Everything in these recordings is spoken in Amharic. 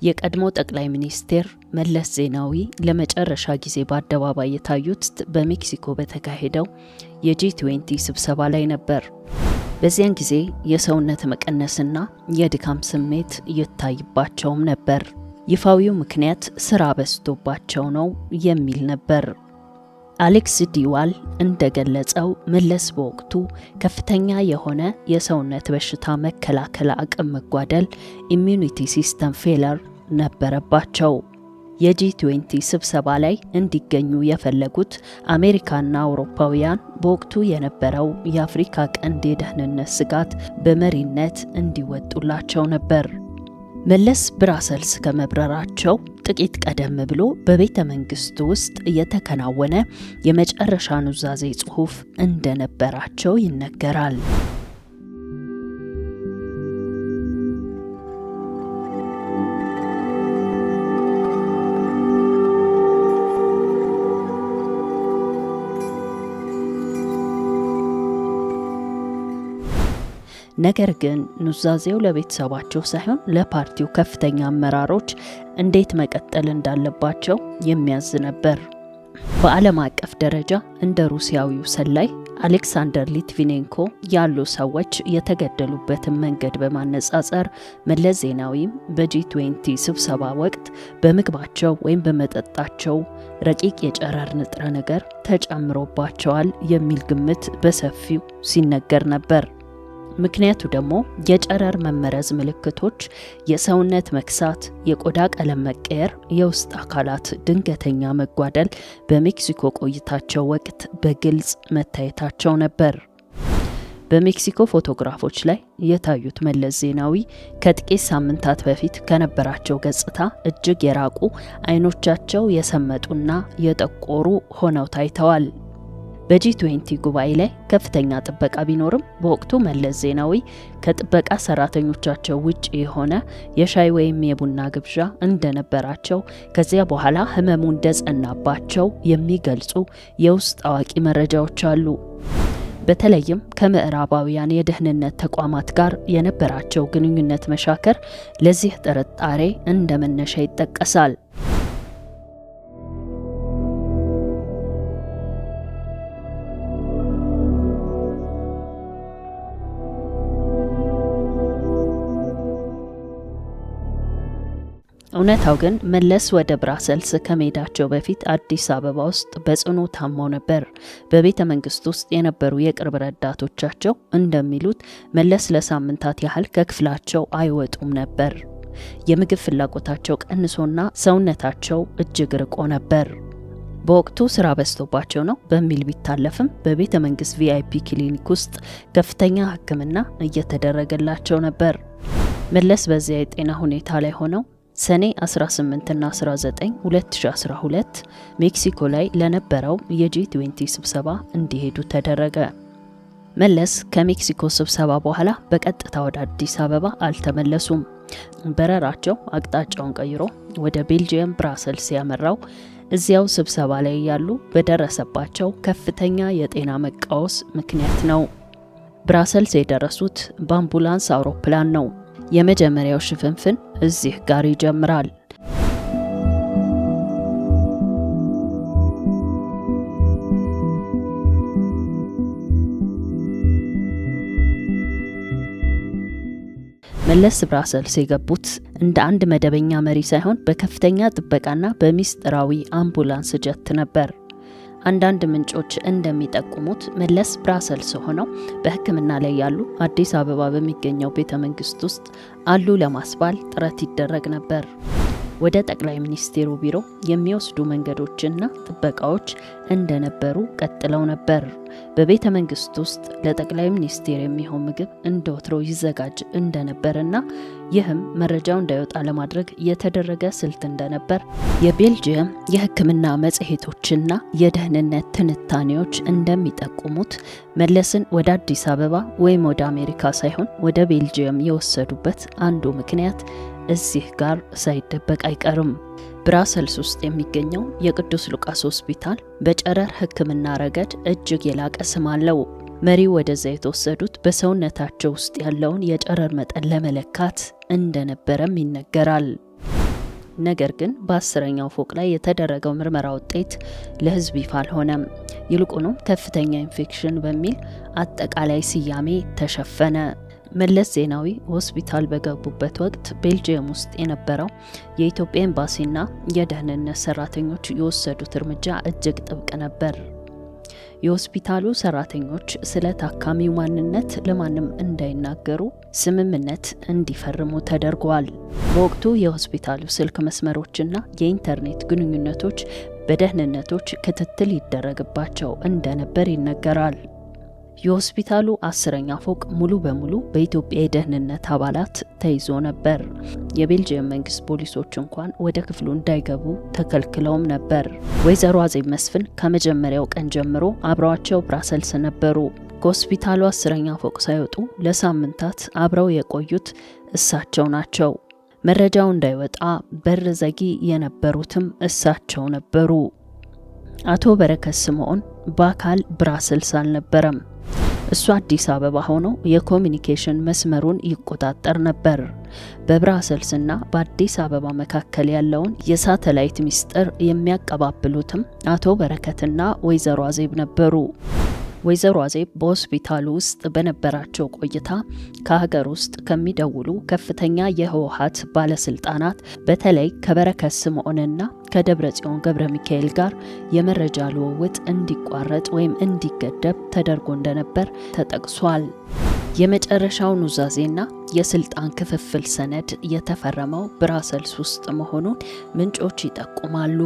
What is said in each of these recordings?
የቀድሞ ጠቅላይ ሚኒስቴር መለስ ዜናዊ ለመጨረሻ ጊዜ በአደባባይ የታዩት በሜክሲኮ በተካሄደው የጂ20 ስብሰባ ላይ ነበር። በዚያን ጊዜ የሰውነት መቀነስና የድካም ስሜት ይታይባቸውም ነበር። ይፋዊው ምክንያት ስራ በዝቶባቸው ነው የሚል ነበር። አሌክስ ዲዋል እንደገለጸው መለስ በወቅቱ ከፍተኛ የሆነ የሰውነት በሽታ መከላከል አቅም መጓደል ኢሚዩኒቲ ሲስተም ፌለር ነበረባቸው። የጂ20 ስብሰባ ላይ እንዲገኙ የፈለጉት አሜሪካና አውሮፓውያን በወቅቱ የነበረው የአፍሪካ ቀንድ የደህንነት ስጋት በመሪነት እንዲወጡላቸው ነበር። መለስ ብራሰልስ ከመብረራቸው ጥቂት ቀደም ብሎ በቤተ መንግስቱ ውስጥ የተከናወነ የመጨረሻ ኑዛዜ ጽሑፍ እንደነበራቸው ይነገራል። ነገር ግን ኑዛዜው ለቤተሰባቸው ሳይሆን ለፓርቲው ከፍተኛ አመራሮች እንዴት መቀጠል እንዳለባቸው የሚያዝ ነበር። በዓለም አቀፍ ደረጃ እንደ ሩሲያዊው ሰላይ አሌክሳንደር ሊትቪኔንኮ ያሉ ሰዎች የተገደሉበትን መንገድ በማነጻጸር መለስ ዜናዊም በጂ20 ስብሰባ ወቅት በምግባቸው ወይም በመጠጣቸው ረቂቅ የጨረር ንጥረ ነገር ተጨምሮባቸዋል የሚል ግምት በሰፊው ሲነገር ነበር። ምክንያቱ ደግሞ የጨረር መመረዝ ምልክቶች የሰውነት መክሳት፣ የቆዳ ቀለም መቀየር፣ የውስጥ አካላት ድንገተኛ መጓደል በሜክሲኮ ቆይታቸው ወቅት በግልጽ መታየታቸው ነበር። በሜክሲኮ ፎቶግራፎች ላይ የታዩት መለስ ዜናዊ ከጥቂት ሳምንታት በፊት ከነበራቸው ገጽታ እጅግ የራቁ፣ አይኖቻቸው የሰመጡና የጠቆሩ ሆነው ታይተዋል። በጂ20 ጉባኤ ላይ ከፍተኛ ጥበቃ ቢኖርም በወቅቱ መለስ ዜናዊ ከጥበቃ ሰራተኞቻቸው ውጪ የሆነ የሻይ ወይም የቡና ግብዣ እንደነበራቸው፣ ከዚያ በኋላ ህመሙ እንደጸናባቸው የሚገልጹ የውስጥ አዋቂ መረጃዎች አሉ። በተለይም ከምዕራባውያን የደህንነት ተቋማት ጋር የነበራቸው ግንኙነት መሻከር ለዚህ ጥርጣሬ እንደ መነሻ ይጠቀሳል። እውነታው ግን መለስ ወደ ብራሰልስ ከመሄዳቸው በፊት አዲስ አበባ ውስጥ በጽኑ ታመው ነበር። በቤተ መንግስት ውስጥ የነበሩ የቅርብ ረዳቶቻቸው እንደሚሉት መለስ ለሳምንታት ያህል ከክፍላቸው አይወጡም ነበር። የምግብ ፍላጎታቸው ቀንሶና ሰውነታቸው እጅግ ርቆ ነበር። በወቅቱ ስራ በዝቶባቸው ነው በሚል ቢታለፍም በቤተ መንግስት ቪአይፒ ክሊኒክ ውስጥ ከፍተኛ ሕክምና እየተደረገላቸው ነበር። መለስ በዚያ የጤና ሁኔታ ላይ ሆነው ሰኔ 18 እና 19 2012 ሜክሲኮ ላይ ለነበረው የጂ20 ስብሰባ እንዲሄዱ ተደረገ። መለስ ከሜክሲኮ ስብሰባ በኋላ በቀጥታ ወደ አዲስ አበባ አልተመለሱም። በረራቸው አቅጣጫውን ቀይሮ ወደ ቤልጂየም ብራሰልስ ያመራው እዚያው ስብሰባ ላይ ያሉ በደረሰባቸው ከፍተኛ የጤና መቃወስ ምክንያት ነው። ብራሰልስ የደረሱት በአምቡላንስ አውሮፕላን ነው። የመጀመሪያው ሽፍንፍን እዚህ ጋር ይጀምራል። መለስ ብራሰልስ የገቡት እንደ አንድ መደበኛ መሪ ሳይሆን በከፍተኛ ጥበቃና በሚስጥራዊ አምቡላንስ ጀት ነበር። አንዳንድ ምንጮች እንደሚጠቁሙት መለስ ብራሰልስ ሆነው በሕክምና ላይ ያሉ አዲስ አበባ በሚገኘው ቤተ መንግስት ውስጥ አሉ ለማስባል ጥረት ይደረግ ነበር። ወደ ጠቅላይ ሚኒስቴሩ ቢሮ የሚወስዱ መንገዶችና ጥበቃዎች እንደነበሩ ቀጥለው ነበር። በቤተ መንግስት ውስጥ ለጠቅላይ ሚኒስቴር የሚሆን ምግብ እንደወትሮ ይዘጋጅ እንደነበርና ይህም መረጃው እንዳይወጣ ለማድረግ የተደረገ ስልት እንደነበር የቤልጂየም የሕክምና መጽሔቶችና የደህንነት ትንታኔዎች እንደሚጠቁሙት መለስን ወደ አዲስ አበባ ወይም ወደ አሜሪካ ሳይሆን ወደ ቤልጂየም የወሰዱበት አንዱ ምክንያት እዚህ ጋር ሳይደበቅ አይቀርም። ብራሰልስ ውስጥ የሚገኘው የቅዱስ ሉቃስ ሆስፒታል በጨረር ሕክምና ረገድ እጅግ የላቀ ስም አለው። መሪው ወደዛ የተወሰዱት በሰውነታቸው ውስጥ ያለውን የጨረር መጠን ለመለካት እንደነበረም ይነገራል። ነገር ግን በ10ኛው ፎቅ ላይ የተደረገው ምርመራ ውጤት ለህዝብ ይፋ አልሆነም። ይልቁንም ከፍተኛ ኢንፌክሽን በሚል አጠቃላይ ስያሜ ተሸፈነ። መለስ ዜናዊ ሆስፒታል በገቡበት ወቅት ቤልጂየም ውስጥ የነበረው የኢትዮጵያ ኤምባሲና የደህንነት ሰራተኞች የወሰዱት እርምጃ እጅግ ጥብቅ ነበር። የሆስፒታሉ ሰራተኞች ስለ ታካሚው ማንነት ለማንም እንዳይናገሩ ስምምነት እንዲፈርሙ ተደርጓል። በወቅቱ የሆስፒታሉ ስልክ መስመሮችና የኢንተርኔት ግንኙነቶች በደህንነቶች ክትትል ይደረግባቸው እንደነበር ይነገራል። የሆስፒታሉ 10ኛ ፎቅ ሙሉ በሙሉ በኢትዮጵያ የደህንነት አባላት ተይዞ ነበር። የቤልጂየም መንግስት ፖሊሶች እንኳን ወደ ክፍሉ እንዳይገቡ ተከልክለውም ነበር። ወይዘሮ አዜብ መስፍን ከመጀመሪያው ቀን ጀምሮ አብረዋቸው ብራሰልስ ነበሩ። ከሆስፒታሉ 10ኛ ፎቅ ሳይወጡ ለሳምንታት አብረው የቆዩት እሳቸው ናቸው። መረጃው እንዳይወጣ በር ዘጊ የነበሩትም እሳቸው ነበሩ። አቶ በረከት ስምዖን በአካል ብራሰልስ አልነበረም። እሱ አዲስ አበባ ሆኖ የኮሚኒኬሽን መስመሩን ይቆጣጠር ነበር። በብራሰልስና በአዲስ አበባ መካከል ያለውን የሳተላይት ሚስጥር የሚያቀባብሉትም አቶ በረከትና ወይዘሮ አዜብ ነበሩ። ወይዘሮ አዜብ በሆስፒታሉ ውስጥ በነበራቸው ቆይታ ከሀገር ውስጥ ከሚደውሉ ከፍተኛ የህወሓት ባለስልጣናት በተለይ ከበረከት ስምዖንና ከደብረጽዮን ገብረ ሚካኤል ጋር የመረጃ ልውውጥ እንዲቋረጥ ወይም እንዲገደብ ተደርጎ እንደነበር ተጠቅሷል። የመጨረሻው ኑዛዜና የስልጣን ክፍፍል ሰነድ የተፈረመው ብራሰልስ ውስጥ መሆኑን ምንጮች ይጠቁማሉ።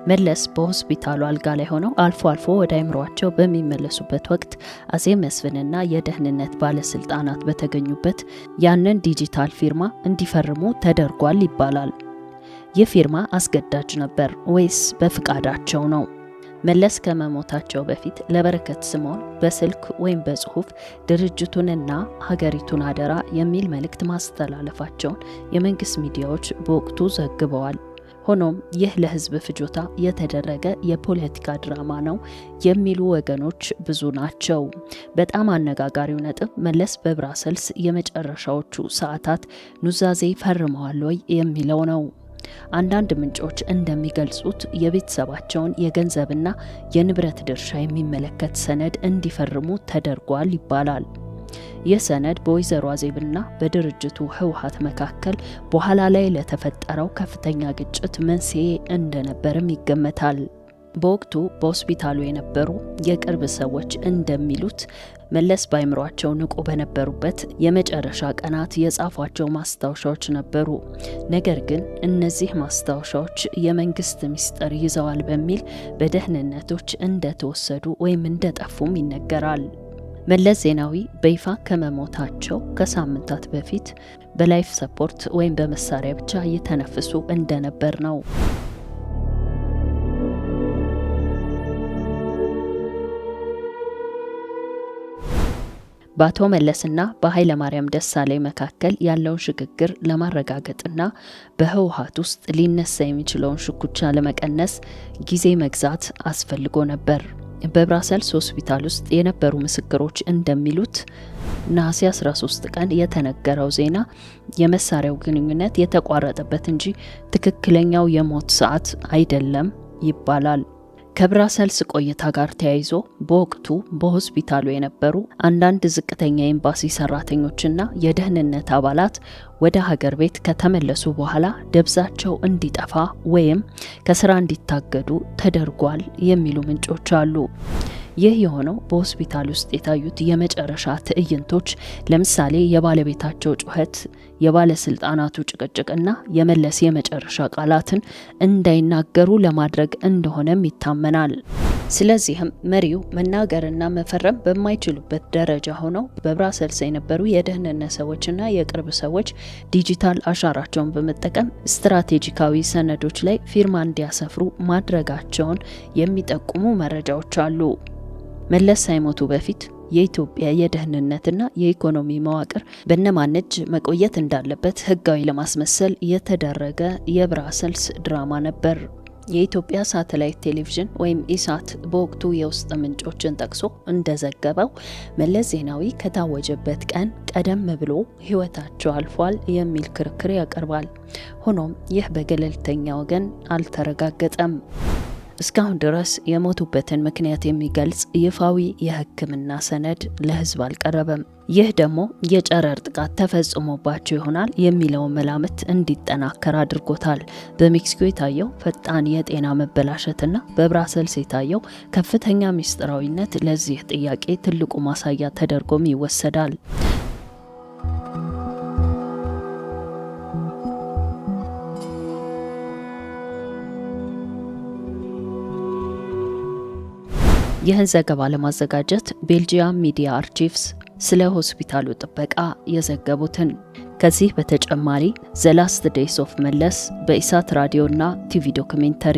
መለስ በሆስፒታሉ አልጋ ላይ ሆነው አልፎ አልፎ ወደ አይምሯቸው በሚመለሱበት ወቅት አዜብ መስፍንና የደህንነት ባለስልጣናት በተገኙበት ያንን ዲጂታል ፊርማ እንዲፈርሙ ተደርጓል ይባላል። ይህ ፊርማ አስገዳጅ ነበር ወይስ በፍቃዳቸው ነው? መለስ ከመሞታቸው በፊት ለበረከት ስምዖን በስልክ ወይም በጽሁፍ ድርጅቱንና ሀገሪቱን አደራ የሚል መልእክት ማስተላለፋቸውን የመንግስት ሚዲያዎች በወቅቱ ዘግበዋል። ሆኖም ይህ ለህዝብ ፍጆታ የተደረገ የፖለቲካ ድራማ ነው የሚሉ ወገኖች ብዙ ናቸው። በጣም አነጋጋሪው ነጥብ መለስ በብራሰልስ የመጨረሻዎቹ ሰዓታት ኑዛዜ ፈርመዋል ወይ የሚለው ነው። አንዳንድ ምንጮች እንደሚገልጹት የቤተሰባቸውን የገንዘብና የንብረት ድርሻ የሚመለከት ሰነድ እንዲፈርሙ ተደርጓል ይባላል። ይህ ሰነድ በወይዘሮ አዜብና በድርጅቱ ህወሓት መካከል በኋላ ላይ ለተፈጠረው ከፍተኛ ግጭት መንስኤ እንደነበርም ይገመታል። በወቅቱ በሆስፒታሉ የነበሩ የቅርብ ሰዎች እንደሚሉት መለስ ባይምሯቸው ንቁ በነበሩበት የመጨረሻ ቀናት የጻፏቸው ማስታወሻዎች ነበሩ። ነገር ግን እነዚህ ማስታወሻዎች የመንግስት ሚስጥር ይዘዋል በሚል በደህንነቶች እንደተወሰዱ ወይም እንደጠፉም ይነገራል። መለስ ዜናዊ በይፋ ከመሞታቸው ከሳምንታት በፊት በላይፍ ሰፖርት ወይም በመሳሪያ ብቻ እየተነፍሱ እንደነበር ነው። በአቶ መለስና በኃይለ ማርያም ደሳለኝ መካከል ያለውን ሽግግር ለማረጋገጥና በህወሓት ውስጥ ሊነሳ የሚችለውን ሽኩቻ ለመቀነስ ጊዜ መግዛት አስፈልጎ ነበር። በብራሰልስ ሆስፒታል ውስጥ የነበሩ ምስክሮች እንደሚሉት ነሐሴ 13 ቀን የተነገረው ዜና የመሳሪያው ግንኙነት የተቋረጠበት እንጂ ትክክለኛው የሞት ሰዓት አይደለም ይባላል። ከብራሰልስ ቆይታ ጋር ተያይዞ በወቅቱ በሆስፒታሉ የነበሩ አንዳንድ ዝቅተኛ ኤምባሲ ሰራተኞችና የደህንነት አባላት ወደ ሀገር ቤት ከተመለሱ በኋላ ደብዛቸው እንዲጠፋ ወይም ከስራ እንዲታገዱ ተደርጓል የሚሉ ምንጮች አሉ። ይህ የሆነው በሆስፒታል ውስጥ የታዩት የመጨረሻ ትዕይንቶች ለምሳሌ የባለቤታቸው ጩኸት፣ የባለስልጣናቱ ጭቅጭቅና የመለስ የመጨረሻ ቃላትን እንዳይናገሩ ለማድረግ እንደሆነም ይታመናል። ስለዚህም መሪው መናገርና መፈረም በማይችሉበት ደረጃ ሆነው በብራሰልስ የነበሩ የደህንነት ሰዎችና የቅርብ ሰዎች ዲጂታል አሻራቸውን በመጠቀም ስትራቴጂካዊ ሰነዶች ላይ ፊርማ እንዲያሰፍሩ ማድረጋቸውን የሚጠቁሙ መረጃዎች አሉ። መለስ ሳይሞቱ በፊት የኢትዮጵያ የደህንነትና የኢኮኖሚ መዋቅር በእነማን እጅ መቆየት እንዳለበት ህጋዊ ለማስመሰል የተደረገ የብራሰልስ ድራማ ነበር። የኢትዮጵያ ሳተላይት ቴሌቪዥን ወይም ኢሳት በወቅቱ የውስጥ ምንጮችን ጠቅሶ እንደዘገበው መለስ ዜናዊ ከታወጀበት ቀን ቀደም ብሎ ሕይወታቸው አልፏል የሚል ክርክር ያቀርባል። ሆኖም ይህ በገለልተኛ ወገን አልተረጋገጠም። እስካሁን ድረስ የሞቱበትን ምክንያት የሚገልጽ ይፋዊ የሕክምና ሰነድ ለሕዝብ አልቀረበም። ይህ ደግሞ የጨረር ጥቃት ተፈጽሞባቸው ይሆናል የሚለው መላምት እንዲጠናከር አድርጎታል። በሜክሲኮ የታየው ፈጣን የጤና መበላሸትና በብራሰልስ የታየው ከፍተኛ ምስጢራዊነት ለዚህ ጥያቄ ትልቁ ማሳያ ተደርጎም ይወሰዳል። ይህን ዘገባ ለማዘጋጀት ቤልጂየም ሚዲያ አርቺቭስ ስለ ሆስፒታሉ ጥበቃ የዘገቡትን። ከዚህ በተጨማሪ ዘ ላስት ዴይስ ኦፍ መለስ በኢሳት ራዲዮና ቲቪ ዶክሜንተሪ